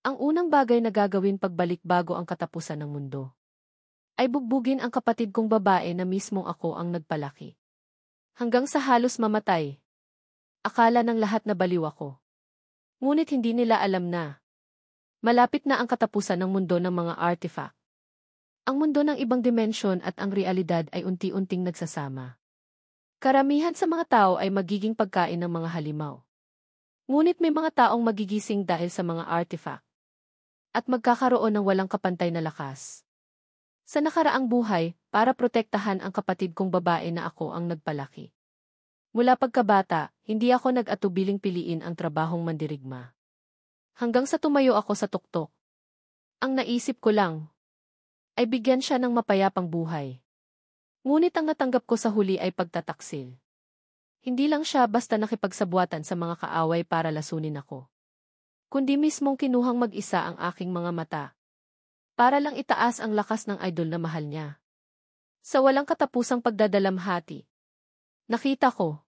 Ang unang bagay na gagawin pagbalik bago ang katapusan ng mundo ay bugbugin ang kapatid kong babae na mismong ako ang nagpalaki. Hanggang sa halos mamatay. Akala ng lahat na baliw ako. Ngunit hindi nila alam na malapit na ang katapusan ng mundo ng mga artifact. Ang mundo ng ibang dimensyon at ang realidad ay unti-unting nagsasama. Karamihan sa mga tao ay magiging pagkain ng mga halimaw. Ngunit may mga taong magigising dahil sa mga artifact at magkakaroon ng walang kapantay na lakas. Sa nakaraang buhay, para protektahan ang kapatid kong babae na ako ang nagpalaki. Mula pagkabata, hindi ako nag-atubiling piliin ang trabahong mandirigma. Hanggang sa tumayo ako sa tuktok. Ang naisip ko lang ay bigyan siya ng mapayapang buhay. Ngunit ang natanggap ko sa huli ay pagtataksil. Hindi lang siya basta nakipagsabuatan sa mga kaaway para lasunin ako, kundi mismong kinuhang mag-isa ang aking mga mata para lang itaas ang lakas ng idol na mahal niya. Sa walang katapusang pagdadalamhati, nakita ko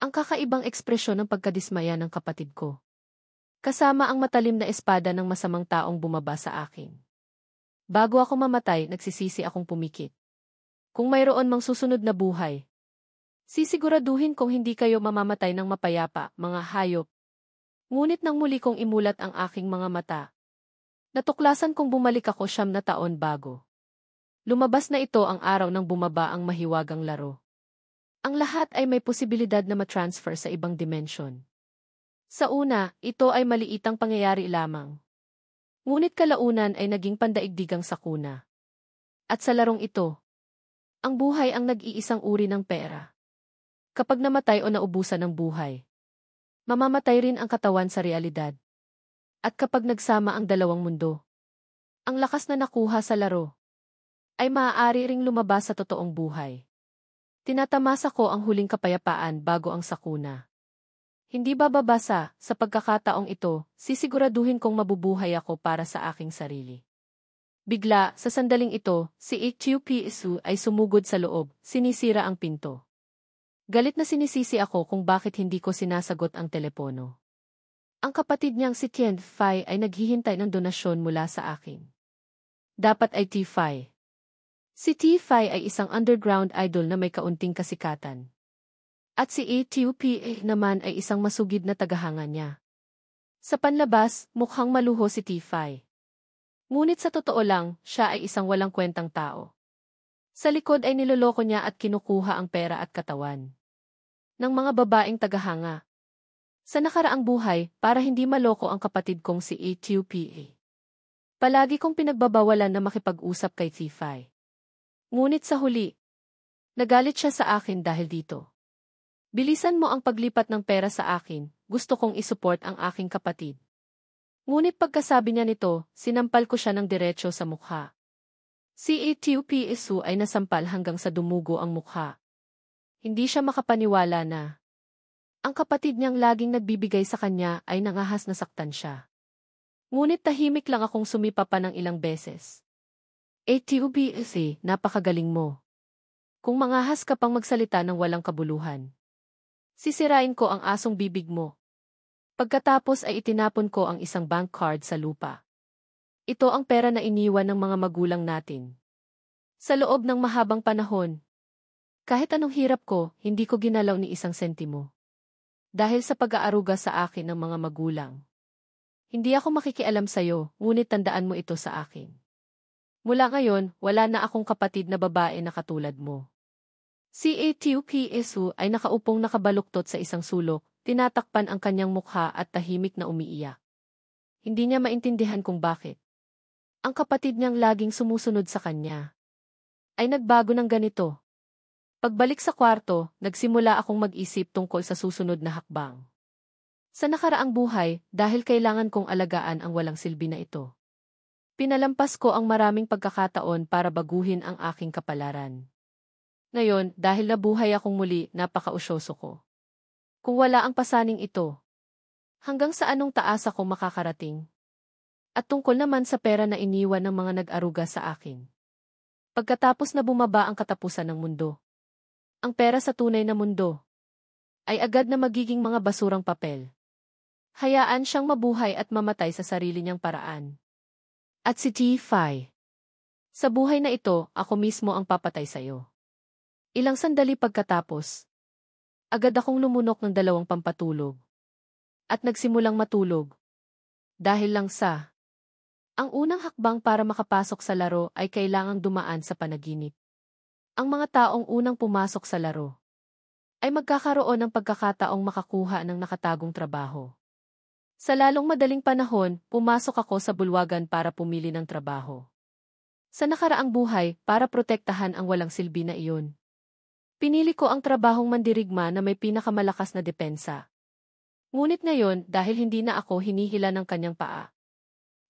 ang kakaibang ekspresyon ng pagkadismaya ng kapatid ko, kasama ang matalim na espada ng masamang taong bumaba sa akin. Bago ako mamatay, nagsisisi akong pumikit. Kung mayroon mang susunod na buhay, sisiguraduhin kong hindi kayo mamamatay ng mapayapa, mga hayop. Ngunit nang muli kong imulat ang aking mga mata, natuklasan kong bumalik ako 9 na taon bago. Lumabas na ito ang araw nang bumaba ang mahiwagang laro. Ang lahat ay may posibilidad na matransfer sa ibang dimensyon. Sa una, ito ay maliitang pangyayari lamang. Ngunit kalaunan ay naging pandaigdigang sakuna. At sa larong ito, ang buhay ang nag-iisang uri ng pera. Kapag namatay o naubusan ng buhay, mamamatay rin ang katawan sa realidad. At kapag nagsama ang dalawang mundo, ang lakas na nakuha sa laro ay maaari ring lumabas sa totoong buhay. Tinatamasa ko ang huling kapayapaan bago ang sakuna. Hindi bababasa, sa pagkakataong ito, sisiguraduhin kong mabubuhay ako para sa aking sarili. Bigla, sa sandaling ito, si HUPSU ay sumugod sa loob, sinisira ang pinto. Galit na sinisisi ako kung bakit hindi ko sinasagot ang telepono. Ang kapatid niyang si Tian Fai ay naghihintay ng donasyon mula sa akin. Dapat ay T-Fai. Si T-Fai ay isang underground idol na may kaunting kasikatan. At si ATUPA naman ay isang masugid na tagahanga niya. Sa panlabas, mukhang maluho si T-Fai. Ngunit sa totoo lang, siya ay isang walang kwentang tao. Sa likod ay niloloko niya at kinukuha ang pera at katawan ng mga babaeng tagahanga. Sa nakaraang buhay, para hindi maloko ang kapatid kong si ATUPA, palagi kong pinagbabawalan na makipag-usap kay T-Fai. Ngunit sa huli, nagalit siya sa akin dahil dito. Bilisan mo ang paglipat ng pera sa akin, gusto kong isupport ang aking kapatid. Ngunit pagkasabi niya nito, sinampal ko siya ng diretsyo sa mukha. Si ATUPSU ay nasampal hanggang sa dumugo ang mukha. Hindi siya makapaniwala na ang kapatid niyang laging nagbibigay sa kanya ay nangahas na saktan siya. Ngunit tahimik lang akong sumipa pa ng ilang beses. ATUPSU, napakagaling mo. Kung mangahas ka pang magsalita ng walang kabuluhan, sisirain ko ang asong bibig mo. Pagkatapos ay itinapon ko ang isang bank card sa lupa. Ito ang pera na iniwan ng mga magulang natin. Sa loob ng mahabang panahon, kahit anong hirap ko, hindi ko ginalaw ni isang sentimo. Dahil sa pag-aaruga sa akin ng mga magulang. Hindi ako makikialam sa'yo, ngunit tandaan mo ito sa akin. Mula ngayon, wala na akong kapatid na babae na katulad mo. Si ATUPSU ay nakaupong nakabaluktot sa isang sulok, tinatakpan ang kanyang mukha at tahimik na umiiyak. Hindi niya maintindihan kung bakit. Ang kapatid niyang laging sumusunod sa kanya ay nagbago ng ganito. Pagbalik sa kwarto, nagsimula akong mag-isip tungkol sa susunod na hakbang. Sa nakaraang buhay, dahil kailangan kong alagaan ang walang silbi na ito, pinalampas ko ang maraming pagkakataon para baguhin ang aking kapalaran. Ngayon, dahil nabuhay akong muli, napakausyoso ko. Kung wala ang pasaning ito, hanggang sa anong taas ako makakarating? At tungkol naman sa pera na iniwan ng mga nag-aruga sa akin. Pagkatapos na bumaba ang katapusan ng mundo, ang pera sa tunay na mundo ay agad na magiging mga basurang papel. Hayaan siyang mabuhay at mamatay sa sarili niyang paraan. At si T5. Sa buhay na ito, ako mismo ang papatay sa'yo. Ilang sandali pagkatapos, agad akong lumunok ng 2 pampatulog. At nagsimulang matulog. Dahil lang sa ang unang hakbang para makapasok sa laro ay kailangang dumaan sa panaginip. Ang mga taong unang pumasok sa laro ay magkakaroon ng pagkakataong makakuha ng nakatagong trabaho. Sa lalong madaling panahon, pumasok ako sa bulwagan para pumili ng trabaho. Sa nakaraang buhay, para protektahan ang walang silbi na iyon. Pinili ko ang trabahong mandirigma na may pinakamalakas na depensa. Ngunit ngayon, dahil hindi na ako hinihila ng kanyang paa,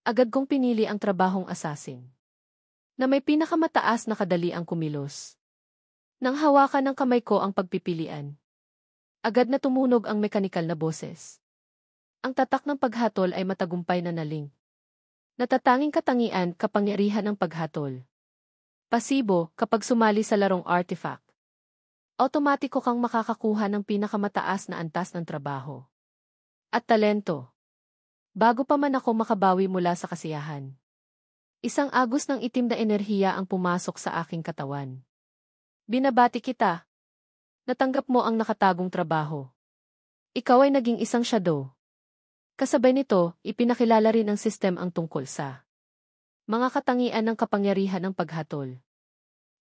agad kong pinili ang trabahong assassin, na may pinakamataas na kadaliang kumilos. Nang hawakan ng kamay ko ang pagpipilian, agad na tumunog ang mekanikal na boses. Ang tatak ng paghatol ay matagumpay na naling. Natatanging katangian, kapangyarihan ng paghatol. Pasibo, kapag sumali sa larong artifact. Automatiko kang makakakuha ng pinakamataas na antas ng trabaho. At talento. Bago pa man ako makabawi mula sa kasiyahan. Isang agos ng itim na enerhiya ang pumasok sa aking katawan. Binabati kita. Natanggap mo ang nakatagong trabaho. Ikaw ay naging isang shadow. Kasabay nito, ipinakilala rin ng sistem ang tungkol sa mga katangian ng kapangyarihan ng paghatol.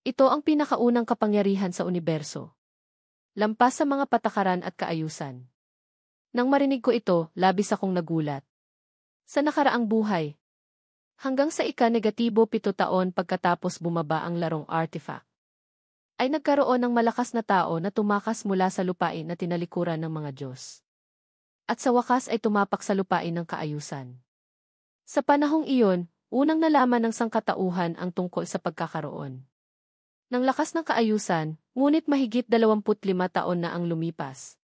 Ito ang pinakaunang kapangyarihan sa universo. Lampas sa mga patakaran at kaayusan. Nang marinig ko ito, labis akong nagulat. Sa nakaraang buhay, hanggang sa ika-7 taon pagkatapos bumaba ang larong artifact, ay nagkaroon ng malakas na tao na tumakas mula sa lupain na tinalikuran ng mga Diyos. At sa wakas ay tumapak sa lupain ng kaayusan. Sa panahong iyon, unang nalaman ng sangkatauhan ang tungkol sa pagkakaroon ng lakas ng kaayusan, ngunit mahigit 25 taon na ang lumipas.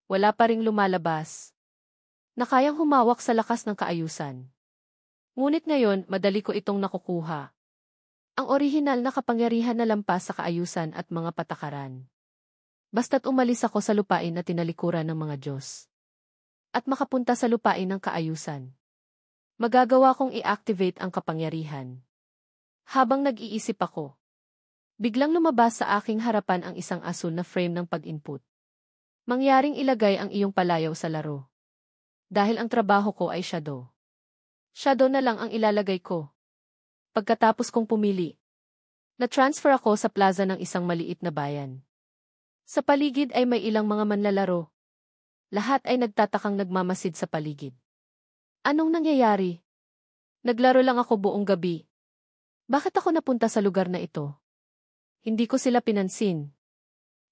Wala pa ring lumalabas na kayang humawak sa lakas ng kaayusan. Ngunit ngayon, madali ko itong nakukuha. Ang orihinal na kapangyarihan na lampas sa kaayusan at mga patakaran. Basta't umalis ako sa lupain na tinalikuran ng mga Diyos. At makapunta sa lupain ng kaayusan. Magagawa kong i-activate ang kapangyarihan. Habang nag-iisip ako, biglang lumabas sa aking harapan ang isang asul na frame ng pag-input. Mangyaring ilagay ang iyong palayaw sa laro. Dahil ang trabaho ko ay shadow. Shadow na lang ang ilalagay ko. Pagkatapos kong pumili, na-transfer ako sa plaza ng isang maliit na bayan. Sa paligid ay may ilang mga manlalaro. Lahat ay nagtatakang nagmamasid sa paligid. Anong nangyayari? Naglaro lang ako buong gabi. Bakit ako napunta sa lugar na ito? Hindi ko sila pinansin.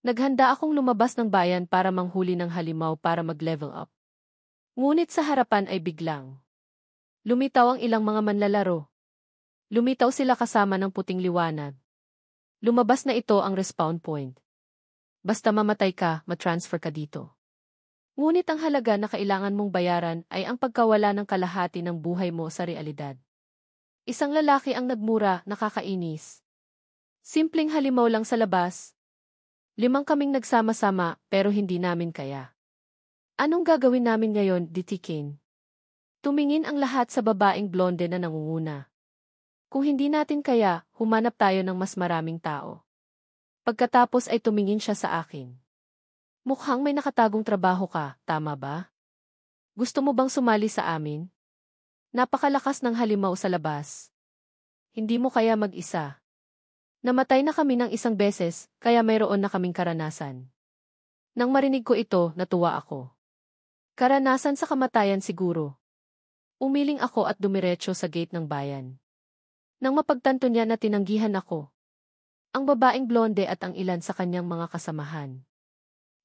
Naghanda akong lumabas ng bayan para manghuli ng halimaw para mag-level up. Ngunit sa harapan ay biglang lumitaw ang ilang mga manlalaro. Lumitaw sila kasama ng puting liwanag. Lumabas na ito ang respawn point. Basta mamatay ka, matransfer ka dito. Ngunit ang halaga na kailangan mong bayaran ay ang pagkawala ng kalahati ng buhay mo sa realidad. Isang lalaki ang nagmura, nakakainis. Simpleng halimaw lang sa labas. 5 kaming nagsama-sama pero hindi namin kaya. Anong gagawin namin ngayon, Ditikin? Tumingin ang lahat sa babaeng blonde na nangunguna. Kung hindi natin kaya, humanap tayo ng mas maraming tao. Pagkatapos ay tumingin siya sa akin. Mukhang may nakatagong trabaho ka, tama ba? Gusto mo bang sumali sa amin? Napakalakas ng halimaw sa labas. Hindi mo kaya mag-isa. Namatay na kami ng isang beses, kaya mayroon na kaming karanasan. Nang marinig ko ito, natuwa ako. Karanasan sa kamatayan siguro. Umiling ako at dumiretso sa gate ng bayan. Nang mapagtanto niya na tinanggihan ako, ang babaeng blonde at ang ilan sa kanyang mga kasamahan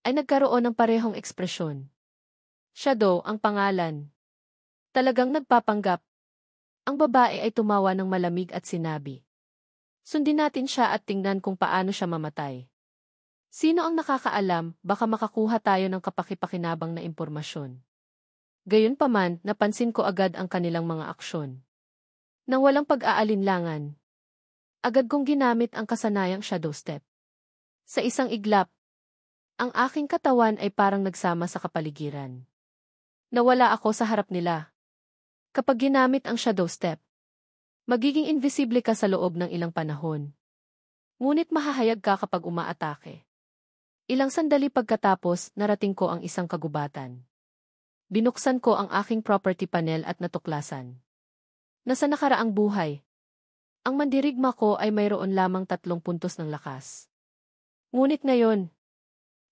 ay nagkaroon ng parehong ekspresyon. Shadow ang pangalan. Talagang nagpapanggap. Ang babae ay tumawa ng malamig at sinabi, "Sundin natin siya at tingnan kung paano siya mamatay. Sino ang nakakaalam, baka makakuha tayo ng kapakipakinabang na impormasyon." Gayunpaman, napansin ko agad ang kanilang mga aksyon. Nang walang pag-aalinlangan, agad kong ginamit ang kasanayang shadow step. Sa isang iglap, ang aking katawan ay parang nagsama sa kapaligiran. Nawala ako sa harap nila. Kapag ginamit ang shadow step, magiging invisible ka sa loob ng ilang panahon. Ngunit mahahayag ka kapag umaatake. Ilang sandali pagkatapos, narating ko ang isang kagubatan. Binuksan ko ang aking property panel at natuklasan na sa nakaraang buhay, ang mandirigma ko ay mayroon lamang 3 puntos ng lakas. Ngunit ngayon,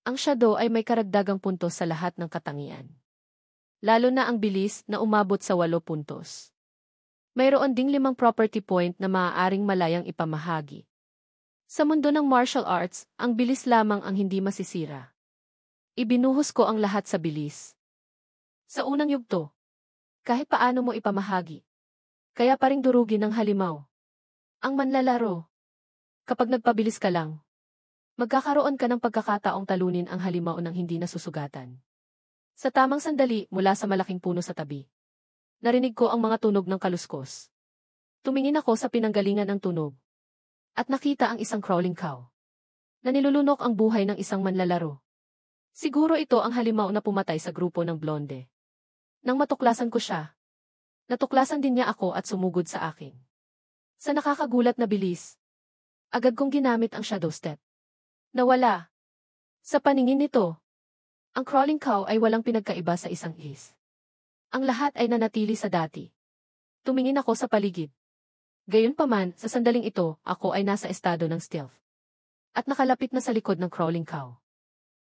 ang shadow ay may karagdagang puntos sa lahat ng katangian. Lalo na ang bilis na umabot sa 8 puntos. Mayroon ding 5 property point na maaaring malayang ipamahagi. Sa mundo ng martial arts, ang bilis lamang ang hindi masisira. Ibinuhos ko ang lahat sa bilis. Sa unang yugto, kahit paano mo ipamahagi, kaya paring durugin ng halimaw. Ang manlalaro, kapag nagpabilis ka lang, magkakaroon ka ng pagkakataong talunin ang halimaw ng hindi nasusugatan. Sa tamang sandali mula sa malaking puno sa tabi, narinig ko ang mga tunog ng kaluskos. Tumingin ako sa pinanggalingan ng tunog at nakita ang isang crawling cow na nilulunok ang buhay ng isang manlalaro. Siguro ito ang halimaw na pumatay sa grupo ng blonde. Nang matuklasan ko siya, natuklasan din niya ako at sumugod sa akin. Sa nakakagulat na bilis, agad kong ginamit ang shadow step. Nawala. Sa paningin nito, ang crawling cow ay walang pinagkaiba sa isang is. Ang lahat ay nanatili sa dati. Tumingin ako sa paligid. Gayunpaman, sa sandaling ito, ako ay nasa estado ng stealth. At nakalapit na sa likod ng crawling cow.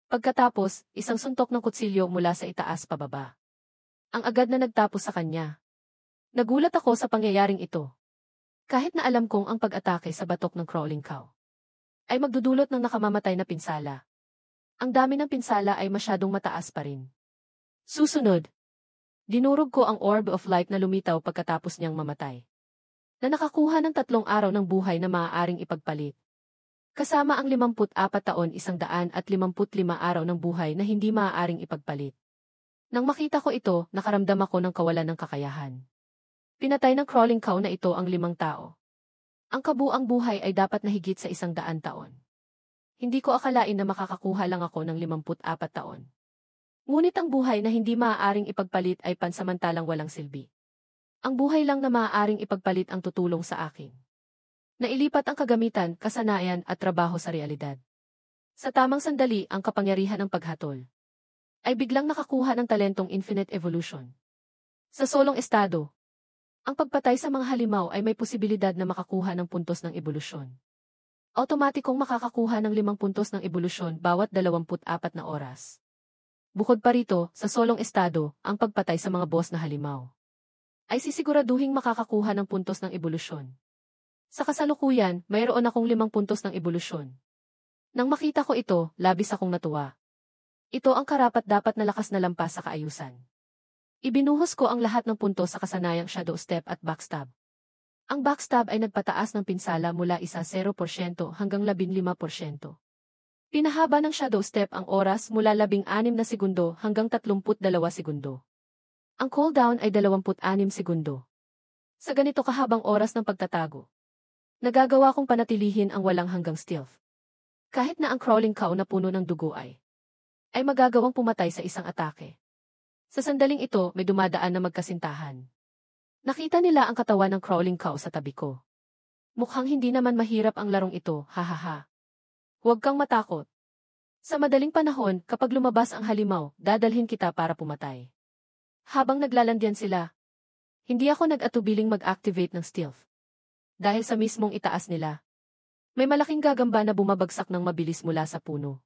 Pagkatapos, isang suntok ng kutsilyo mula sa itaas pababa. Ang agad na nagtapos sa kanya. Nagulat ako sa pangyayaring ito. Kahit na alam kong ang pag-atake sa batok ng crawling cow ay magdudulot ng nakamamatay na pinsala. Ang dami ng pinsala ay masyadong mataas pa rin. Susunod, dinurog ko ang orb of light na lumitaw pagkatapos niyang mamatay. Na nakakuha ng 3 araw ng buhay na maaaring ipagpalit. Kasama ang 54 taon 155 araw ng buhay na hindi maaaring ipagpalit. Nang makita ko ito, nakaramdam ako ng kawalan ng kakayahan. Pinatay ng crawling cow na ito ang 5 tao. Ang kabuang buhay ay dapat na higit sa 100 taon. Hindi ko akalain na makakakuha lang ako ng 54 taon. Ngunit ang buhay na hindi maaaring ipagpalit ay pansamantalang walang silbi. Ang buhay lang na maaaring ipagpalit ang tutulong sa akin. Nailipat ang kagamitan, kasanayan at trabaho sa realidad. Sa tamang sandali, ang kapangyarihan ng paghatol ay biglang nakakuha ng talentong infinite evolution. Sa solong estado, ang pagpatay sa mga halimaw ay may posibilidad na makakuha ng puntos ng ebolusyon. Automatikong makakakuha ng 5 puntos ng ebolusyon bawat 24 na oras. Bukod pa rito, sa solong estado, ang pagpatay sa mga boss na halimaw ay sisiguraduhing makakakuha ng puntos ng ebolusyon. Sa kasalukuyan, mayroon akong 5 puntos ng ebolusyon. Nang makita ko ito, labis akong natuwa. Ito ang karapat-dapat na lakas na lampas sa kaayusan. Ibinuhos ko ang lahat ng puntos sa kasanayang shadow step at backstab. Ang backstab ay nagpataas ng pinsala mula 0% hanggang 15%. Pinahaba ng shadow step ang oras mula 16 na segundo hanggang 32 segundo. Ang cooldown ay 26 segundo. Sa ganito kahabang oras ng pagtatago, nagagawa kong panatilihin ang walang hanggang stealth. Kahit na ang crawling cow na puno ng dugo ay magagawang pumatay sa isang atake. Sa sandaling ito, may dumadaan na magkasintahan. Nakita nila ang katawan ng crawling cow sa tabi ko. Mukhang hindi naman mahirap ang larong ito, hahaha. Huwag kang matakot. Sa madaling panahon, kapag lumabas ang halimaw, dadalhin kita para pumatay. Habang naglalandian sila, hindi ako nag-atubiling mag-activate ng stealth. Dahil sa mismong itaas nila, may malaking gagamba na bumabagsak ng mabilis mula sa puno.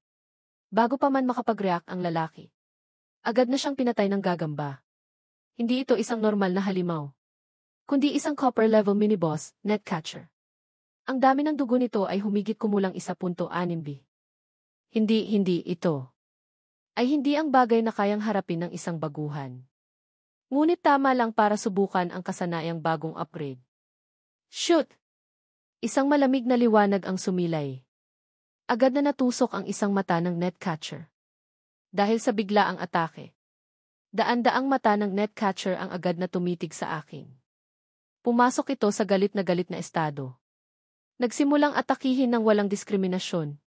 Bago pa man makapag-react ang lalaki, agad na siyang pinatay ng gagamba. Hindi ito isang normal na halimaw, kundi isang copper-level mini-boss, Netcatcher. Ang dami ng dugo nito ay humigit kumulang 1.6B. Hindi ito ay hindi ang bagay na kayang harapin ng isang baguhan. Ngunit tama lang para subukan ang kasanayang bagong upgrade. Shoot! Isang malamig na liwanag ang sumilay. Agad na natusok ang isang mata ng Netcatcher. Dahil sa biglaang atake, daan-daang mata ng Netcatcher ang agad na tumitig sa akin. Pumasok ito sa galit na estado. Nagsimulang atakihin ng walang diskriminasyon.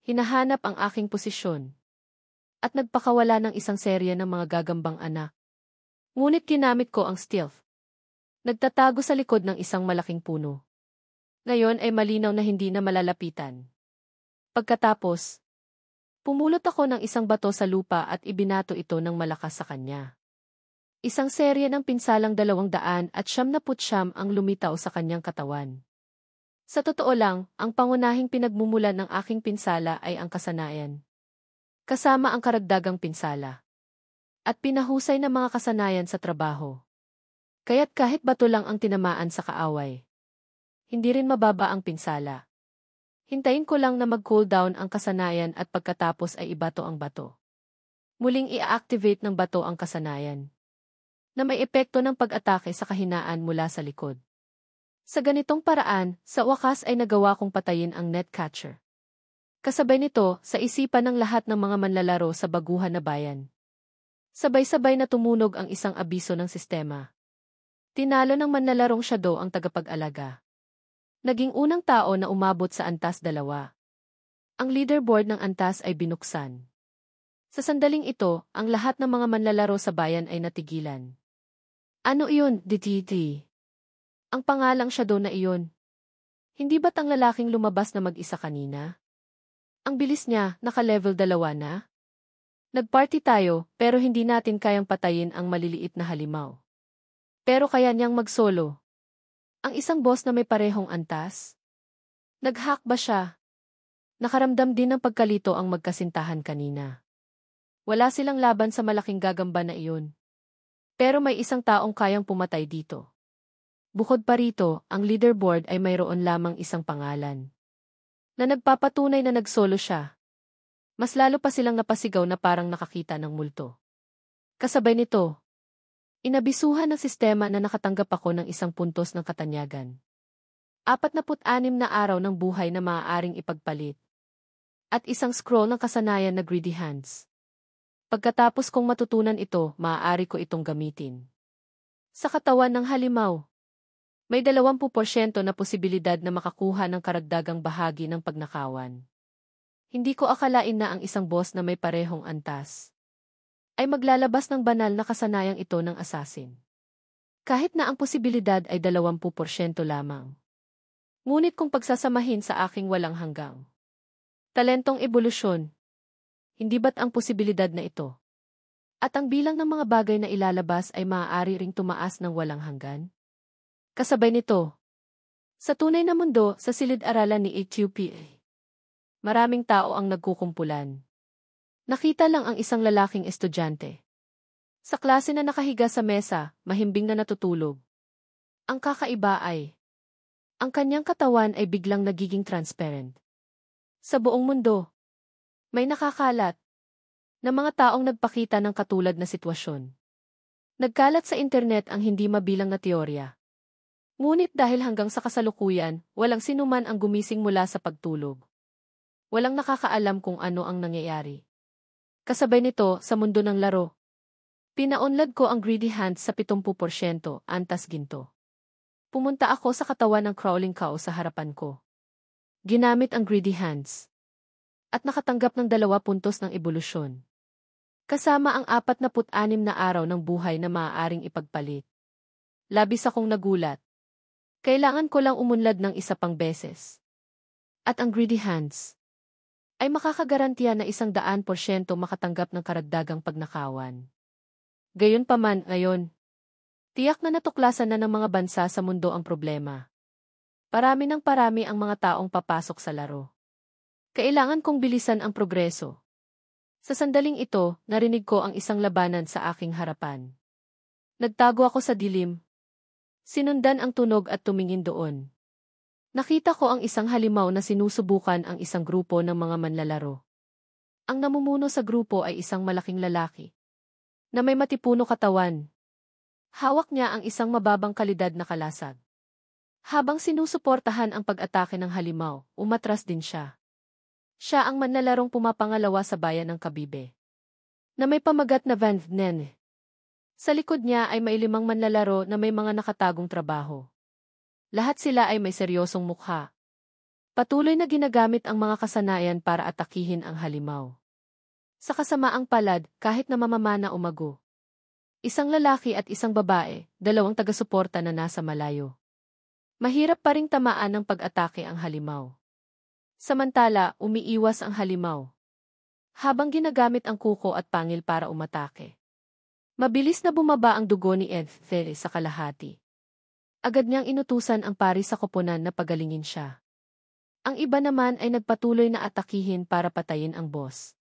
Hinahanap ang aking posisyon. At nagpakawala ng isang serya ng mga gagambang anak. Ngunit ginamit ko ang stealth. Nagtatago sa likod ng isang malaking puno. Ngayon ay malinaw na hindi na malalapitan. Pagkatapos, pumulot ako ng isang bato sa lupa at ibinato ito ng malakas sa kanya. Isang serye ng pinsalang 279 ang lumitaw sa kanyang katawan. Sa totoo lang, ang pangunahing pinagmumulan ng aking pinsala ay ang kasanayan. Kasama ang karagdagang pinsala. At pinahusay ng mga kasanayan sa trabaho. Kaya't kahit bato lang ang tinamaan sa kaaway, hindi rin mababa ang pinsala. Hintayin ko lang na mag-cool down ang kasanayan at pagkatapos ay ibato ang bato. Muling i-activate ng bato ang kasanayan, na may epekto ng pag-atake sa kahinaan mula sa likod. Sa ganitong paraan, sa wakas ay nagawa kong patayin ang netcatcher. Kasabay nito, sa isipan ng lahat ng mga manlalaro sa baguhan na bayan. Sabay-sabay na tumunog ang isang abiso ng sistema. Tinalo ng manlalarong Shadow ang tagapag-alaga. Naging unang tao na umabot sa Antas 2. Ang leaderboard ng Antas ay binuksan. Sa sandaling ito, ang lahat ng mga manlalaro sa bayan ay natigilan. Ano iyon, DTT? Ang pangalang Shadow na iyon. Hindi ba't ang lalaking lumabas na mag-isa kanina? Ang bilis niya, naka-level 2 na? Nagparty tayo, pero hindi natin kayang patayin ang maliliit na halimaw. Pero kaya niyang mag-solo. Ang isang boss na may parehong antas? Nag-hack ba siya? Nakaramdam din ng pagkalito ang magkasintahan kanina. Wala silang laban sa malaking gagamba na iyon. Pero may isang taong kayang pumatay dito. Bukod pa rito, ang leaderboard ay mayroon lamang isang pangalan. Na nagpapatunay na nag-solo siya. Mas lalo pa silang napasigaw na parang nakakita ng multo. Kasabay nito, inabisuhan ng sistema na nakatanggap ako ng isang puntos ng katanyagan. 46 na araw ng buhay na maaaring ipagpalit. At isang scroll ng kasanayan na Greedy Hands. Pagkatapos kong matutunan ito, maaari ko itong gamitin. Sa katawan ng halimaw, may 20% na posibilidad na makakuha ng karagdagang bahagi ng pagnakawan. Hindi ko akalain na ang isang boss na may parehong antas ay maglalabas ng banal na kasanayang ito ng assassin. Kahit na ang posibilidad ay 20% lamang. Ngunit kung pagsasamahin sa aking walang hanggang talentong ebolusyon, hindi ba't ang posibilidad na ito? At ang bilang ng mga bagay na ilalabas ay maaari ring tumaas ng walang hanggan? Kasabay nito, sa tunay na mundo sa silid-aralan ni HUPA, maraming tao ang nagkukumpulan. Nakita lang ang isang lalaking estudyante. Sa klase na nakahiga sa mesa, mahimbing na natutulog. Ang kakaiba ay, ang kanyang katawan ay biglang nagiging transparent. Sa buong mundo, may nakakalat na mga taong nagpakita ng katulad na sitwasyon. Nagkalat sa internet ang hindi mabilang na teorya. Ngunit dahil hanggang sa kasalukuyan, walang sinuman ang gumising mula sa pagtulog. Walang nakakaalam kung ano ang nangyayari. Kasabay nito, sa mundo ng laro, pinaunlad ko ang Greedy Hands sa 70%, antas ginto. Pumunta ako sa katawan ng crawling cow sa harapan ko. Ginamit ang Greedy Hands. At nakatanggap ng 2 puntos ng ebolusyon. Kasama ang 46 na araw ng buhay na maaaring ipagpalit. Labis akong nagulat. Kailangan ko lang umunlad ng isa pang beses. At ang Greedy Hands ay makakagarantiya na 100% makatanggap ng karagdagang pagnakawan. Gayunpaman, ngayon, tiyak na natuklasan na ng mga bansa sa mundo ang problema. Parami ng parami ang mga taong papasok sa laro. Kailangan kong bilisan ang progreso. Sa sandaling ito, narinig ko ang isang labanan sa aking harapan. Nagtago ako sa dilim. Sinundan ang tunog at tumingin doon. Nakita ko ang isang halimaw na sinusubukan ang isang grupo ng mga manlalaro. Ang namumuno sa grupo ay isang malaking lalaki na may matipuno katawan. Hawak niya ang isang mababang kalidad na kalasag. Habang sinusuportahan ang pag-atake ng halimaw, umatras din siya. Siya ang manlalarong pumapangalawa sa bayan ng Kabibe, na may pamagat na Van Nen. Sa likod niya ay may 5 manlalaro na may mga nakatagong trabaho. Lahat sila ay may seryosong mukha. Patuloy na ginagamit ang mga kasanayan para atakihin ang halimaw. Sa kasamaang palad, kahit na mamamana umago, Isang lalaki at isang babae, dalawang taga-suporta na nasa malayo. Mahirap pa ring tamaan ng pag-atake ang halimaw. Samantala, umiiwas ang halimaw. Habang ginagamit ang kuko at pangil para umatake. Mabilis na bumaba ang dugo ni Ed sa kalahati. Agad niyang inutusan ang pari sa koponan na pagalingin siya. Ang iba naman ay nagpatuloy na atakihin para patayin ang boss.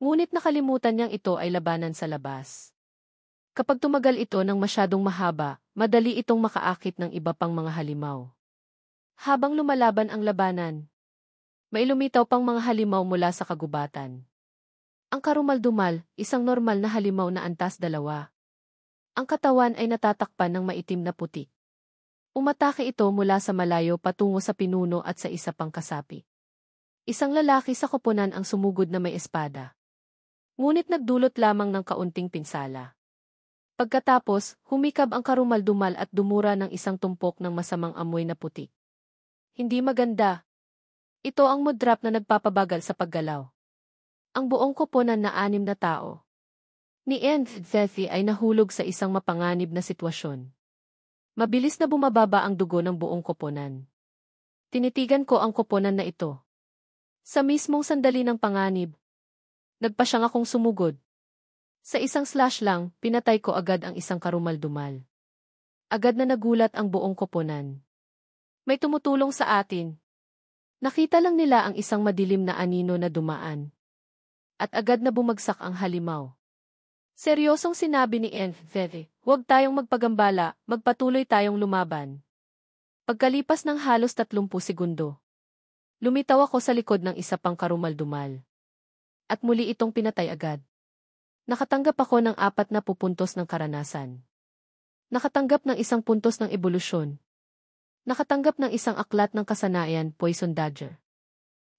Ngunit nakalimutan niyang ito ay labanan sa labas. Kapag tumagal ito ng masyadong mahaba, madali itong makaakit ng iba pang mga halimaw. Habang lumalaban ang labanan, may lumitaw pang mga halimaw mula sa kagubatan. Ang karumaldumal, isang normal na halimaw na antas dalawa. Ang katawan ay natatakpan ng maitim na putik. Umatake ito mula sa malayo patungo sa pinuno at sa isa pang kasapi. Isang lalaki sa koponan ang sumugod na may espada. Ngunit nagdulot lamang ng kaunting pinsala. Pagkatapos, humikab ang karumaldumal at dumura ng isang tumpok ng masamang amoy na putik. Hindi maganda. Ito ang mudrap na nagpapabagal sa paggalaw. Ang buong koponan na 6 na tao ni Ed ay nahulog sa isang mapanganib na sitwasyon. Mabilis na bumababa ang dugo ng buong koponan. Tinitigan ko ang koponan na ito. Sa mismong sandali ng panganib, nagpa siyang akong sumugod. Sa isang slash lang, pinatay ko agad ang isang karumaldumal. Agad na nagulat ang buong koponan. May tumutulong sa atin. Nakita lang nila ang isang madilim na anino na dumaan. At agad na bumagsak ang halimaw. Seryosong sinabi ni Ed, huwag tayong magpagambala, magpatuloy tayong lumaban. Pagkalipas ng halos 30 segundo, lumitaw ako sa likod ng isa pang karumaldumal. At muli itong pinatay agad. Nakatanggap ako ng 4 na puntos ng karanasan. Nakatanggap ng 1 puntos ng ebolusyon. Nakatanggap ng 1 aklat ng kasanayan, Poison Dagger.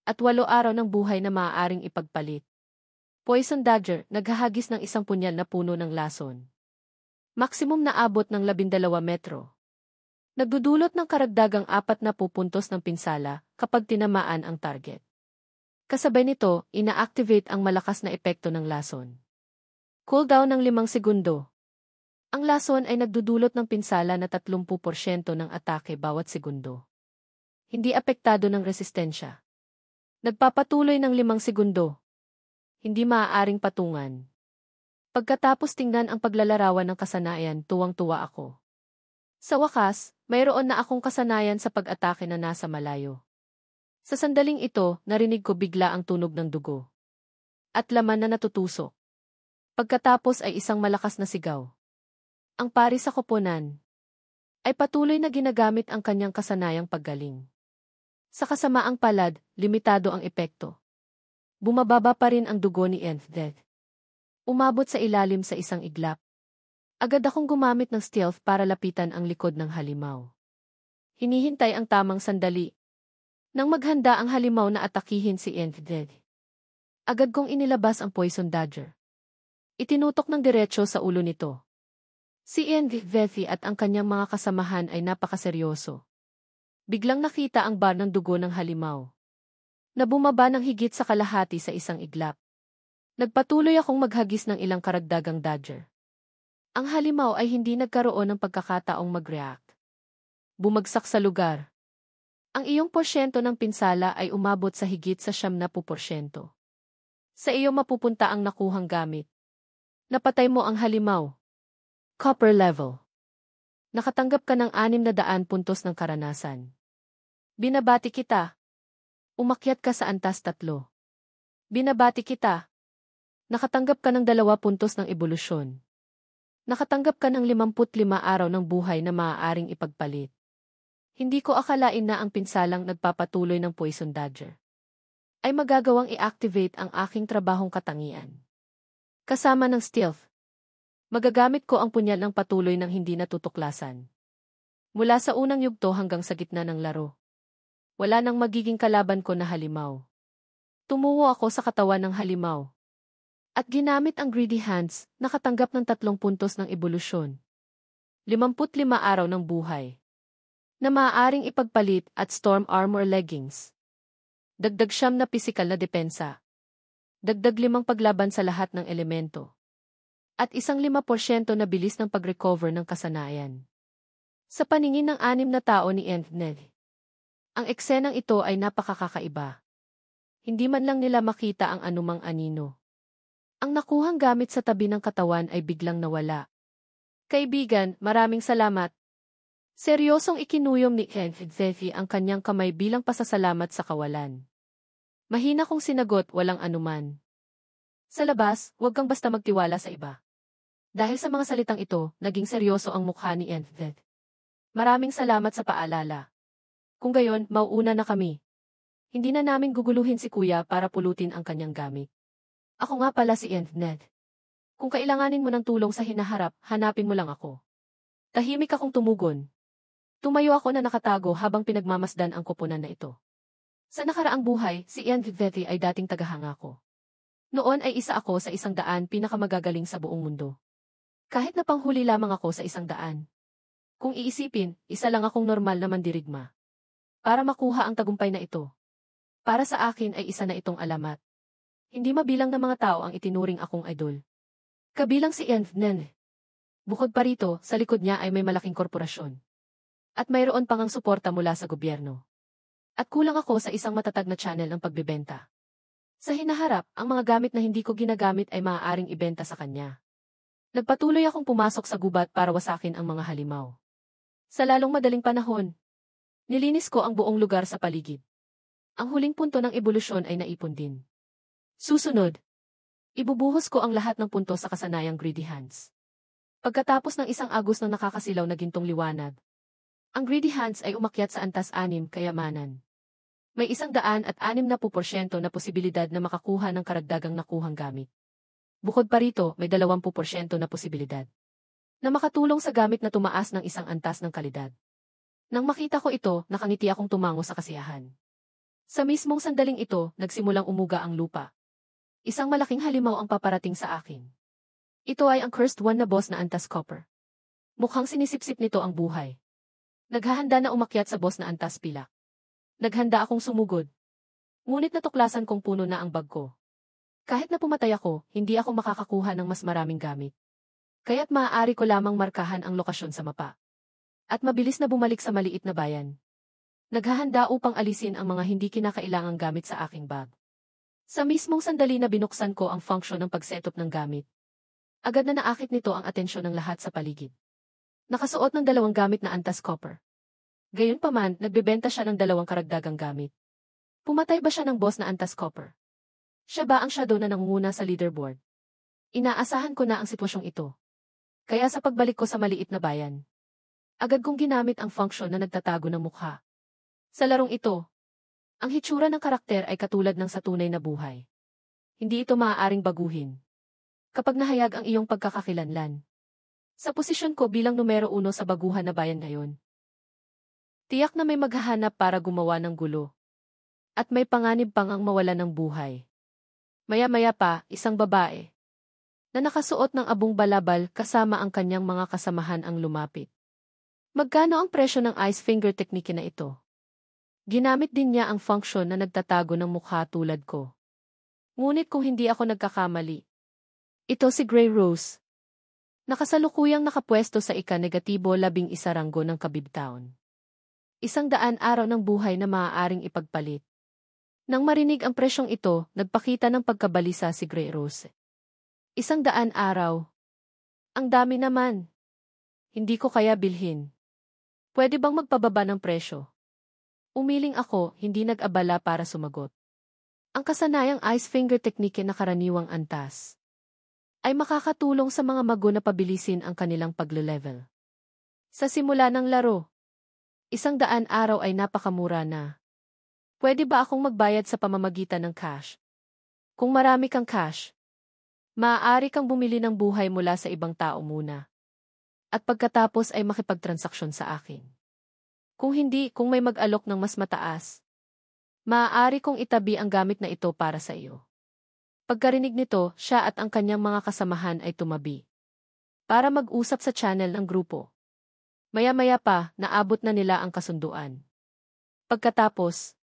At 8 araw ng buhay na maaaring ipagpalit. Poison Dagger, naghahagis ng 1 punyal na puno ng lason. Maximum na abot ng 12 metro. Nagdudulot ng karagdagang 4 na puntos ng pinsala kapag tinamaan ang target. Kasabay nito, ina-activate ang malakas na epekto ng lason. Cooldown ng 5 segundo. Ang lason ay nagdudulot ng pinsala na 30% ng atake bawat segundo. Hindi apektado ng resistensya. Nagpapatuloy ng 5 segundo. Hindi maaaring patungan. Pagkatapos tingnan ang paglalarawan ng kasanayan, tuwang-tuwa ako. Sa wakas, mayroon na akong kasanayan sa pag-atake na nasa malayo. Sa sandaling ito, narinig ko bigla ang tunog ng dugo. At laman na natutusok. Pagkatapos ay isang malakas na sigaw. Ang pari sa koponan ay patuloy na ginagamit ang kanyang kasanayang paggaling. Sa kasamaang palad, limitado ang epekto. Bumababa pa rin ang dugo ni Ed. Umabot sa ilalim sa isang iglap. Agad akong gumamit ng stealth para lapitan ang likod ng halimaw. Hinihintay ang tamang sandali. Nang maghanda ang halimaw na atakihin si Ed, agad kong inilabas ang Poison Dagger. Itinutok ng diretsyo sa ulo nito. Si Ed at ang kanyang mga kasamahan ay napakaseryoso. Biglang nakita ang bar ng dugo ng halimaw na bumaba ng higit sa kalahati sa isang iglap. Nagpatuloy akong maghagis ng ilang karagdagang dagger. Ang halimaw ay hindi nagkaroon ng pagkakataong mag-react. Bumagsak sa lugar. Ang iyong porsyento ng pinsala ay umabot sa higit sa 70%. Sa iyo mapupunta ang nakuhang gamit. Napatay mo ang halimaw. Copper level. Nakatanggap ka ng 600 puntos ng karanasan. Binabati kita. Umakyat ka sa antas 3. Binabati kita. Nakatanggap ka ng 2 puntos ng ebolusyon. Nakatanggap ka ng 55 araw ng buhay na maaaring ipagpalit. Hindi ko akalain na ang pinsalang nagpapatuloy ng Poison Dagger ay magagawang i-activate ang aking trabahong katangian. Kasama ng stealth. Magagamit ko ang punyal ng patuloy ng hindi natutuklasan. Mula sa unang yugto hanggang sa gitna ng laro. Wala nang magiging kalaban ko na halimaw. Tumuwo ako sa katawan ng halimaw. At ginamit ang Greedy Hands, nakatanggap ng 3 puntos ng ebolusyon. 55 araw ng buhay. Na maaaring ipagpalit at Storm Armor Leggings. Dagdag 9 na pisikal na depensa. Dagdag 5 paglaban sa lahat ng elemento. At 5% na bilis ng pag-recover ng kasanayan. Sa paningin ng 6 na tao ni Ned, ang eksenang ito ay napakakaiba. Hindi man lang nila makita ang anumang anino. Ang nakuhang gamit sa tabi ng katawan ay biglang nawala. Kaibigan, maraming salamat. Seryosong ikinuyom ni Ned ang kanyang kamay bilang pasasalamat sa kawalan. Mahina kong sinagot, walang anuman. Sa labas, huwag kang basta magtiwala sa iba. Dahil sa mga salitang ito, naging seryoso ang mukha ni Ned. Maraming salamat sa paalala. Kung gayon, mauuna na kami. Hindi na namin guguluhin si Kuya para pulutin ang kanyang gamit. Ako nga pala si Ned. Kung kailanganin mo ng tulong sa hinaharap, hanapin mo lang ako. Tahimik akong tumugon. Tumayo ako na nakatago habang pinagmamasdan ang koponan na ito. Sa nakaraang buhay, si Ned ay dating tagahanga ko. Noon ay isa ako sa 100 pinakamagagaling sa buong mundo. Kahit na panghuli lamang ako sa 100. Kung iisipin, isa lang akong normal na mandirigma. Para makuha ang tagumpay na ito. Para sa akin ay isa na itong alamat. Hindi mabilang ng mga tao ang itinuring akong idol. Kabilang si Ned. Bukod pa rito, sa likod niya ay may malaking korporasyon. At mayroon pang ang suporta mula sa gobyerno. At kulang ako sa isang matatag na channel ng pagbebenta. Sa hinaharap, ang mga gamit na hindi ko ginagamit ay maaaring ibenta sa kanya. Nagpatuloy akong pumasok sa gubat para wasakin ang mga halimaw. Sa lalong madaling panahon, nilinis ko ang buong lugar sa paligid. Ang huling punto ng ebolusyon ay naipon din. Susunod, ibubuhos ko ang lahat ng punto sa kasanayang greedy hands. Pagkatapos ng isang agos ng nakakasilaw na gintong liwanag, ang greedy hands ay umakyat sa antas 6 kayamanan. May 160% na posibilidad na makakuha ng karagdagang nakuhang gamit. Bukod pa rito, may 20% na posibilidad na makatulong sa gamit na tumaas ng isang antas ng kalidad. Nang makita ko ito, nakangiti akong tumango sa kasiyahan. Sa mismong sandaling ito, nagsimulang umuga ang lupa. Isang malaking halimaw ang paparating sa akin. Ito ay ang cursed one na boss na antas copper. Mukhang sinisipsip nito ang buhay. Naghahanda na umakyat sa boss na antas pilak. Naghanda akong sumugod. Ngunit natuklasan kong puno na ang bag ko. Kahit na pumatay ako, hindi ako makakakuha ng mas maraming gamit. Kaya't maaari ko lamang markahan ang lokasyon sa mapa. At mabilis na bumalik sa maliit na bayan. Naghahanda upang alisin ang mga hindi kinakailangang gamit sa aking bag. Sa mismong sandali na binuksan ko ang function ng pag-setup ng gamit, agad na naakit nito ang atensyon ng lahat sa paligid. Nakasuot ng 2 gamit na antas copper. Gayunpaman, nagbebenta siya ng 2 karagdagang gamit. Pumatay ba siya ng boss na antas copper? Siya ba ang shadow na nangunguna sa leaderboard? Inaasahan ko na ang sitwasyong ito. Kaya sa pagbalik ko sa maliit na bayan, agad kong ginamit ang function na nagtatago ng mukha. Sa larong ito, ang hitsura ng karakter ay katulad ng sa tunay na buhay. Hindi ito maaaring baguhin kapag nahayag ang iyong pagkakakilanlan. Sa posisyon ko bilang numero 1 sa baguhan na bayan ngayon, tiyak na may maghahanap para gumawa ng gulo. At may panganib pang ang mawala ng buhay. Maya-maya pa, isang babae na nakasuot ng abong balabal kasama ang kanyang mga kasamahan ang lumapit. Magkano ang presyo ng ice finger technique na ito? Ginamit din niya ang function na nagtatago ng mukha tulad ko. Ngunit kung hindi ako nagkakamali, ito si Grey Rose. Nakasalukuyang nakapwesto sa ika-11 ranggo ng Kabibtown. 100 araw ng buhay na maaaring ipagpalit. Nang marinig ang presyong ito, nagpakita ng pagkabalisa si Grey Rose. 100 araw. Ang dami naman. Hindi ko kaya bilhin. Pwede bang magpababa ng presyo? Umiling ako, hindi nag-abala para sumagot. Ang kasanayang ice finger technique na karaniwang antas ay makakatulong sa mga mago na pabilisin ang kanilang pagle-level. Sa simula ng laro, 100 araw ay napakamura na. Pwede ba akong magbayad sa pamamagitan ng cash? Kung marami kang cash, maaari kang bumili ng buhay mula sa ibang tao muna. At pagkatapos ay makipagtransaksyon sa akin. Kung hindi, kung may mag-alok ng mas mataas, maaari kong itabi ang gamit na ito para sa iyo. Pagkarinig nito, siya at ang kanyang mga kasamahan ay tumabi para mag-usap sa channel ng grupo. Maya-maya pa, naabot na nila ang kasunduan. Pagkatapos,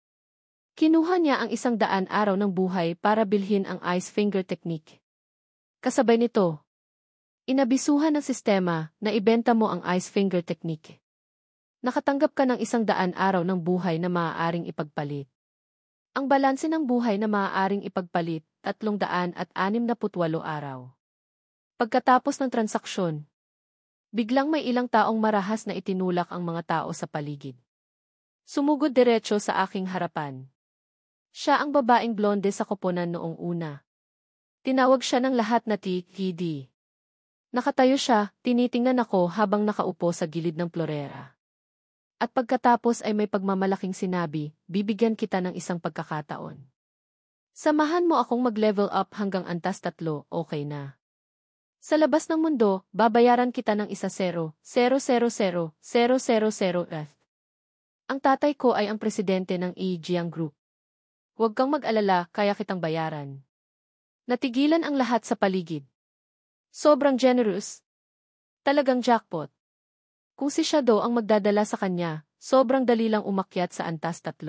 kinuha niya ang 100 araw ng buhay para bilhin ang ice finger technique. Kasabay nito, Inabisuhan ng sistema na ibenta mo ang ice finger technique. Nakatanggap ka ng 100 araw ng buhay na maaaring ipagpalit. Ang balanse ng buhay na maaaring ipagpalit, 368 araw. Pagkatapos ng transaksyon, biglang may ilang taong marahas na itinulak ang mga tao sa paligid. Sumugod diretso sa aking harapan. Siya ang babaeng blonde sa koponan noong una. Tinawag siya ng lahat na TKD. Nakatayo siya, tinitingnan ako habang nakaupo sa gilid ng florera. At pagkatapos ay may pagmamalaking sinabi, bibigyan kita ng isang pagkakataon. Samahan mo akong mag-level up hanggang antas 3, okay na. Sa labas ng mundo, babayaran kita ng 1,000,000 F. Ang tatay ko ay ang presidente ng Jiang Group. Huwag kang mag-alala, kaya kitang bayaran. Natigilan ang lahat sa paligid. Sobrang generous. Talagang jackpot. Kung si Shadow ang magdadala sa kanya, sobrang dali lang umakyat sa antas 3.